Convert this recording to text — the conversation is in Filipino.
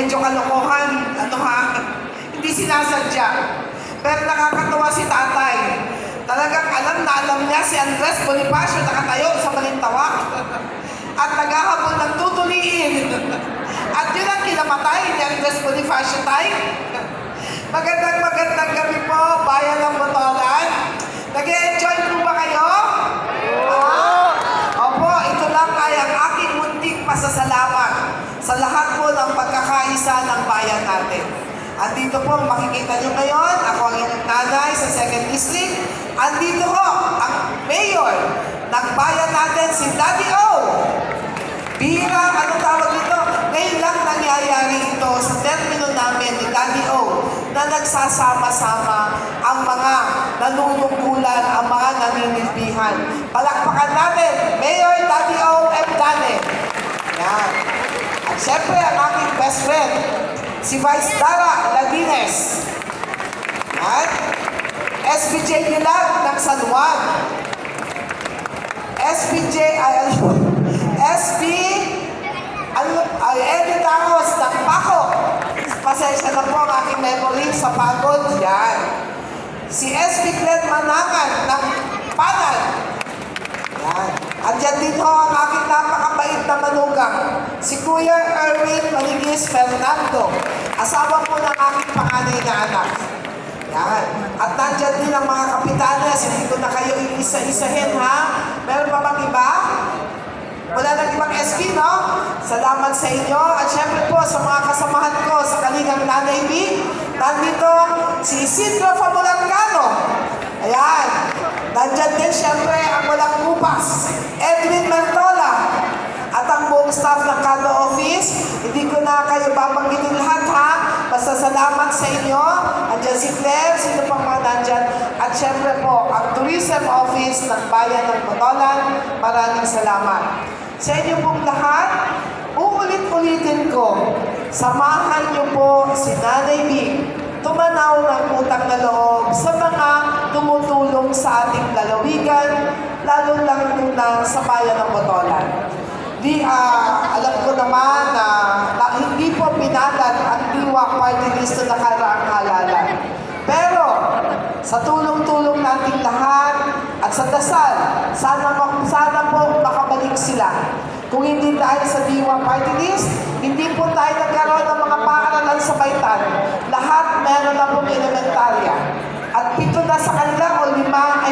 medyo kalokohan, hindi sinasadya. Pero nakakatuwa si tatay. Talagang alam niya si Andres Bonifacio nakatayo sa Balintawak at naghahabol ng tutuliin. At yun ang kinamatay ni Andres Bonifacio tay. Magandang gabi po, bayan ng Botolan. Nag-e-enjoy po ba kayo? Opo, ito lang ay ang aking munting pasasalamat sa lahat po ng pagkakaisa ng bayan natin. Andito po, makikita nyo ngayon, ako ang inyong nanay sa 2nd District. Andito ko, ang mayor ng bayan natin, si Daddy O. Bihira, anong tawag dito? Ngayon lang nangyayari ito sa termino namin ni Daddy O na nagsasama-sama ang mga nanunungkulan, ang mga naninilbihan. Palakpakan natin, Mayor Daddy O M. Dane. Yan. At syempre, ang aking best friend, si Vice Dara Ladines. At SPJ Nilag ng San Juan. Eddie Tangos ng Paco. Pasensya na po ang aking memory sa pagod. Yan. Si SB Glenn Manangan ng Panal. Yan. At yan din ho ang aking napakabait na manugang, si Kuya Erwin Manigis Fernando, asawa po ng aking panganay na anak. Yan. At nandyan din ang mga kapitanes, hindi ko na kayo iisa-isahin ha. Meron pa bang iba? Wala nang ibang SB, no? Salamat sa inyo. At syempre po sa mga kasamahan ko sa Kalingang Nanay B, nandito si Isidro Famulangano. Ayan. Nandyan din syempre ang walang upas, Edwin Mantola. At ang buong staff ng Kado Office, hindi ko na kayo babanggitin lahat ha. Basta salamat sa inyo. Andyan si Claire, sino pang mga nandyan. At syempre po, ang Tourism Office ng Bayan ng Botolan, maraming salamat. Sa inyo pong lahat, uulit-ulitin ko, samahan niyo po si Nanay B tumanaw ng utang na loob sa mga tumutulong sa ating lalawigan, lalo lang na sa bayan ng Botolan. Alam ko naman na hindi po pinalat ang Diwa Party List na nakaraang halalan. Pero sa tulong-tulong nating lahat at sa dasal, sana po makabalik sila. Kung hindi dahil sa Diwa Party List, hindi po tayo nagkaroon ng mga paaralan sa Baitan. Lahat meron na pong elementarya. At 7 na sa kanila o 5 ay